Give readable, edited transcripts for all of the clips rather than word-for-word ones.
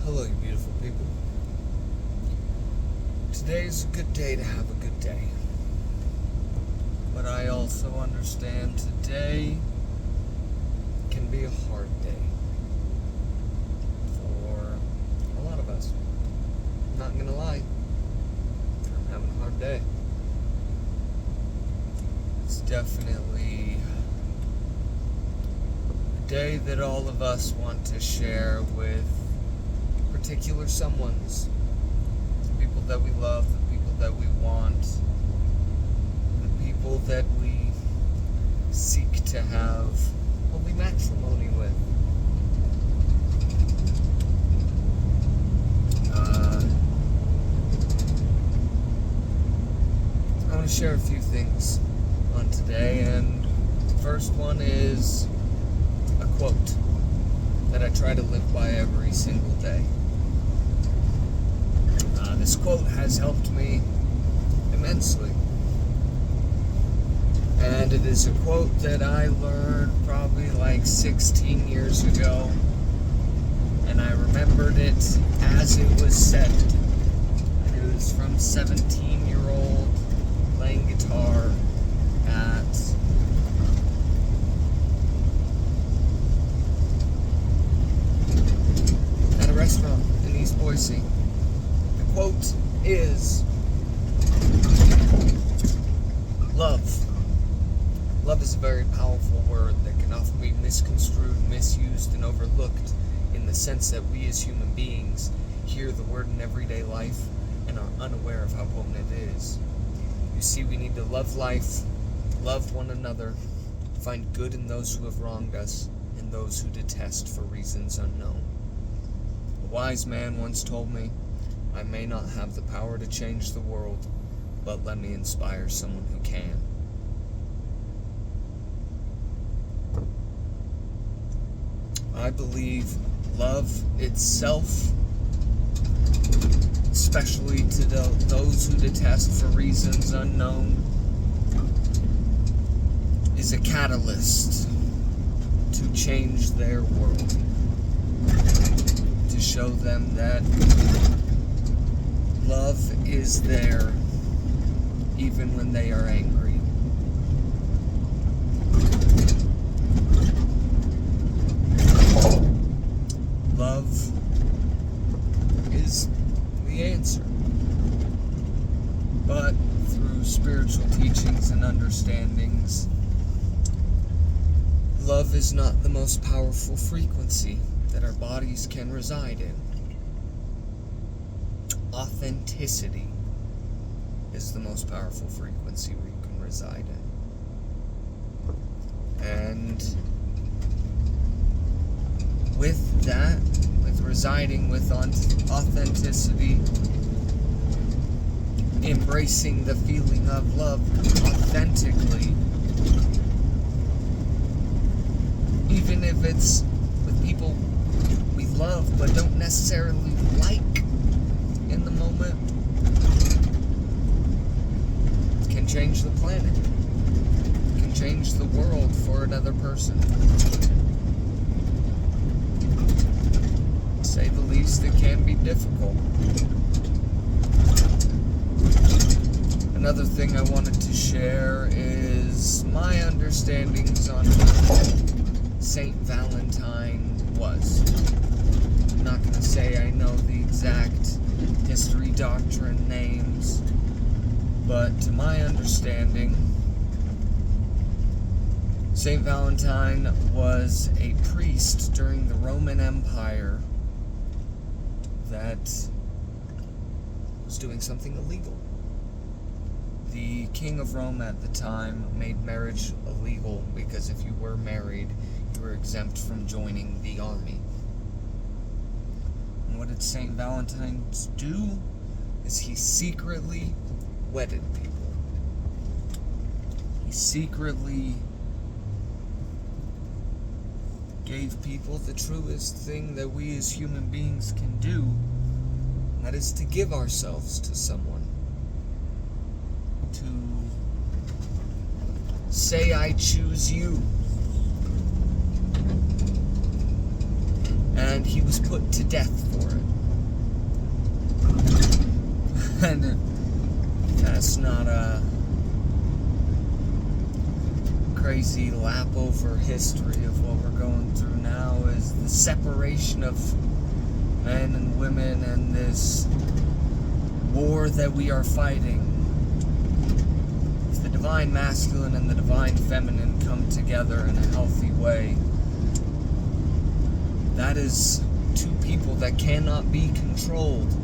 Hello, you beautiful people. Today's a good day to have a good day. But I also understand today can be a hard day for a lot of us. I'm not gonna lie, I'm having a hard day. It's definitely a day that all of us want to share with particular someones, the people that we love, the people that we want, the people that we seek to have holy matrimony with. I want to share a few things on today, and the first one is a quote that I try to live by every single day. This quote has helped me immensely. And it is a quote that I learned probably like 16 years ago. And I remembered it as it was said. It was from 17-year-old playing guitar at a restaurant in East Boise. Quote is, love. Love is a very powerful word that can often be misconstrued, misused, and overlooked in the sense that we as human beings hear the word in everyday life and are unaware of how potent it is. You see, we need to love life, love one another, find good in those who have wronged us, and those who detest for reasons unknown. A wise man once told me, I may not have the power to change the world, but let me inspire someone who can. I believe love itself, especially to those who detest for reasons unknown, is a catalyst to change their world, to show them that love is there even when they are angry. Love is the answer. But through spiritual teachings and understandings, love is not the most powerful frequency that our bodies can reside in. Authenticity is the most powerful frequency we can reside in. And with that, with residing with authenticity, embracing the feeling of love authentically, even if it's with people we love but don't necessarily like in the moment, can change the planet, can change the world for another person. To say the least, it can be difficult. Another thing I wanted to share is my understandings on who Saint Valentine was. I'm not going to say I know the exact history, doctrine, names, but to my understanding, Saint Valentine was a priest during the Roman Empire that was doing something illegal. The king of Rome at the time made marriage illegal because if you were married, you were exempt from joining the army. And what did Saint Valentine do? Is he secretly wedded people. He secretly gave people the truest thing that we as human beings can do, and that is to give ourselves to someone. To say, I choose you. And he was put to death for it. And that's not a crazy lap over history of what we're going through now, is the separation of men and women and this war that we are fighting. If the divine masculine and the divine feminine come together in a healthy way, that is two people that cannot be controlled.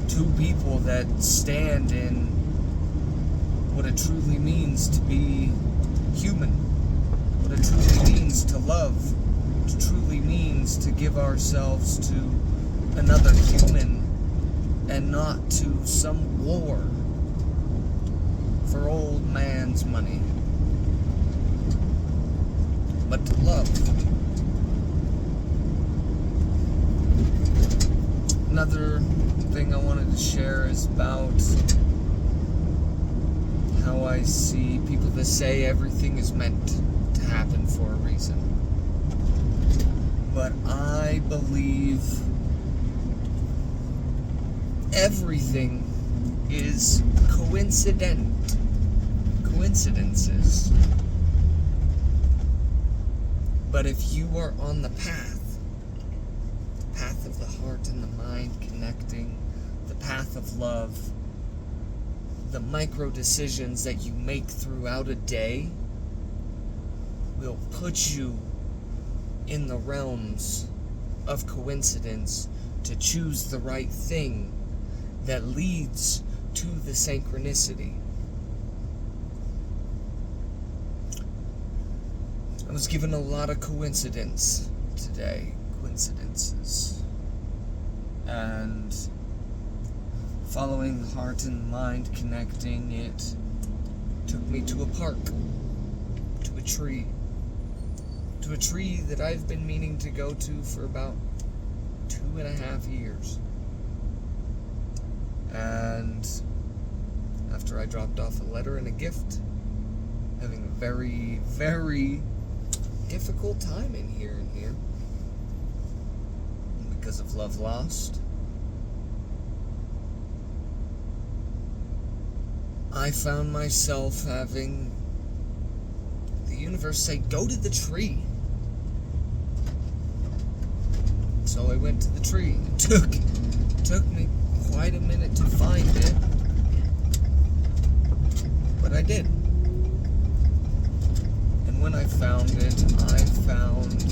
Two people that stand in what it truly means to be human, what it truly means to love, what it truly means to give ourselves to another human and not to some war for old man's money, but to love. Another thing I wanted to share is about how I see people that say everything is meant to happen for a reason. But I believe everything is coincidences. But if you are on the path of the heart and the mind connecting, the path of love, the micro decisions that you make throughout a day will put you in the realms of coincidence to choose the right thing that leads to the synchronicity. I was given a lot of coincidences. And following the heart and mind connecting, it took me to a park, to a tree that I've been meaning to go to for about 2.5 years. And after I dropped off a letter and a gift, having a very, very difficult time in here, because of love lost, I found myself having the universe say, go to the tree. So I went to the tree. It took me quite a minute to find it, but I did. And when I found it, I found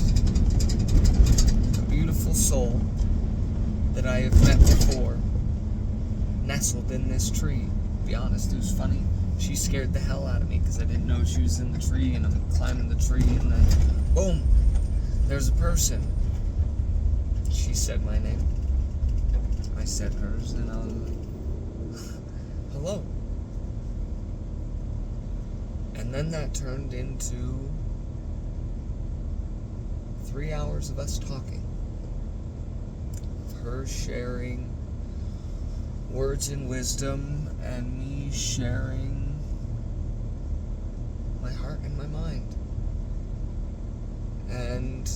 a beautiful soul that I have met before, nestled in this tree. To be honest, it was funny. She scared the hell out of me because I didn't know she was in the tree, and I'm climbing the tree, and then boom, there's a person. She said my name. I said hers, and I was like, hello. And then that turned into 3 hours of us talking, of her sharing words and wisdom, and me sharing my heart and my mind. And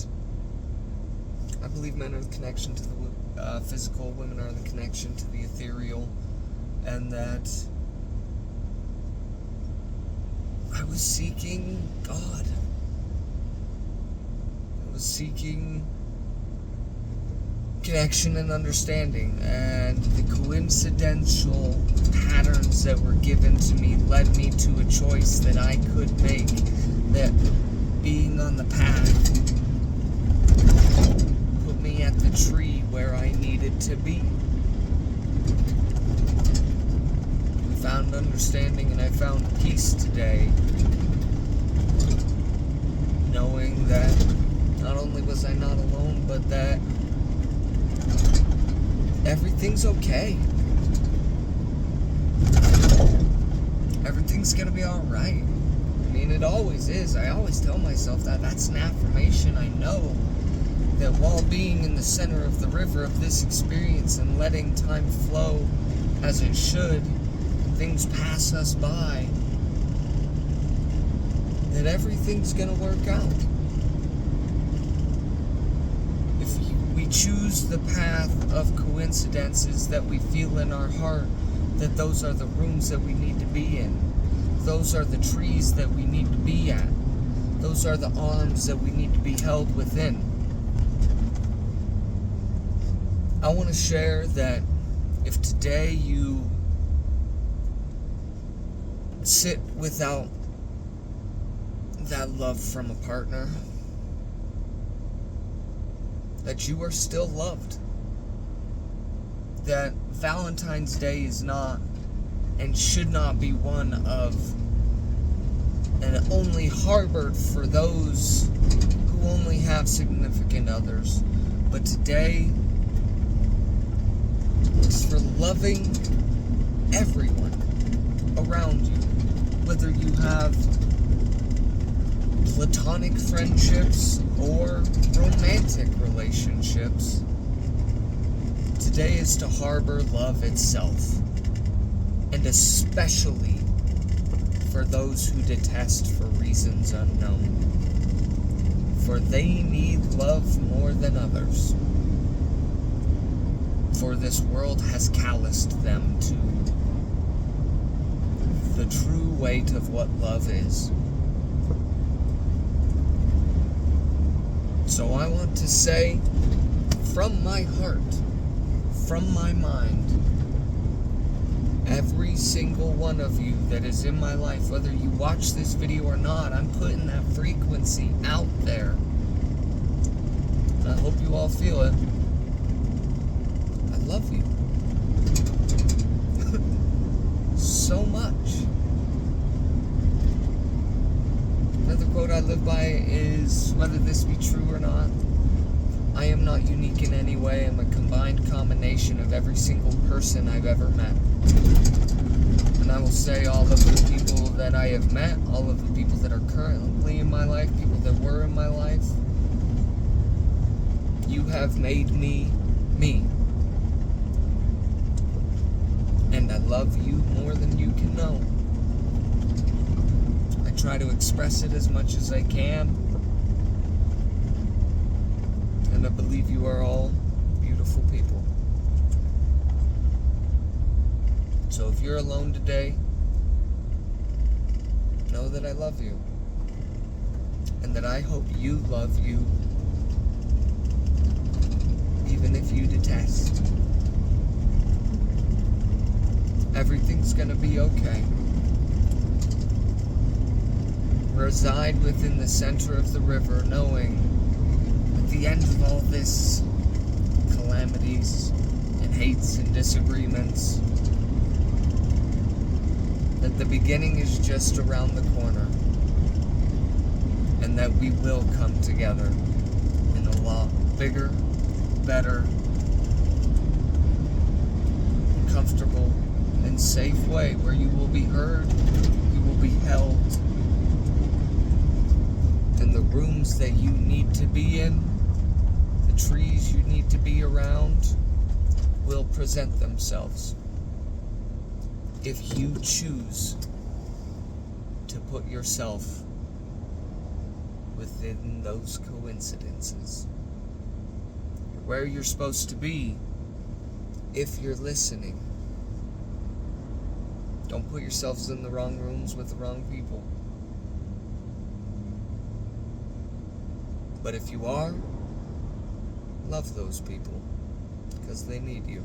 I believe men are the connection to the physical, women are the connection to the ethereal, and that I was seeking God. I was seeking connection and understanding, and the coincidental patterns that were given to me led me to a choice that I could make, that being on the path put me at the tree where I needed to be. We found understanding, and I found peace today, knowing that not only was I not alone, but that everything's okay. Everything's gonna be alright. I mean, it always is. I always tell myself that. That's an affirmation. I know that while being in the center of the river of this experience and letting time flow as it should, things pass us by, that everything's gonna work out. If we choose the path of coincidences that we feel in our heart, that those are the rooms that we need to be in. Those are the trees that we need to be at. Those are the arms that we need to be held within. I want to share that if today you sit without that love from a partner, that you are still loved. That Valentine's Day is not and should not be one of and only harbored for those who only have significant others. But today is for loving everyone around you, whether you have platonic friendships or romantic relationships. Today is to harbor love itself, and especially for those who detest for reasons unknown, for they need love more than others, for this world has calloused them to the true weight of what love is. So I want to say, from my heart, from my mind, every single one of you that is in my life, whether you watch this video or not, I'm putting that frequency out there. And I hope you all feel it. I love you. So much. Another quote I live by is, whether this be true or not, I am not unique in any way. I'm a combined combination of every single person I've ever met. And I will say, all of the people that I have met, all of the people that are currently in my life, people that were in my life, you have made me, me. And I love you more than you can know. I try to express it as much as I can. And I believe you are all beautiful people. So if you're alone today, know that I love you. And that I hope you love you, even if you detest. Everything's gonna be okay. Reside within the center of the river, knowing at the end of all this calamities and hates and disagreements, that the beginning is just around the corner, and that we will come together in a lot bigger, better, comfortable, and safe way, where you will be heard, you will be held, and the rooms that you need to be in, the trees you need to be around, will present themselves. If you choose to put yourself within those coincidences, where you're supposed to be, if you're listening. Don't put yourselves in the wrong rooms with the wrong people. But if you are, love those people, because they need you.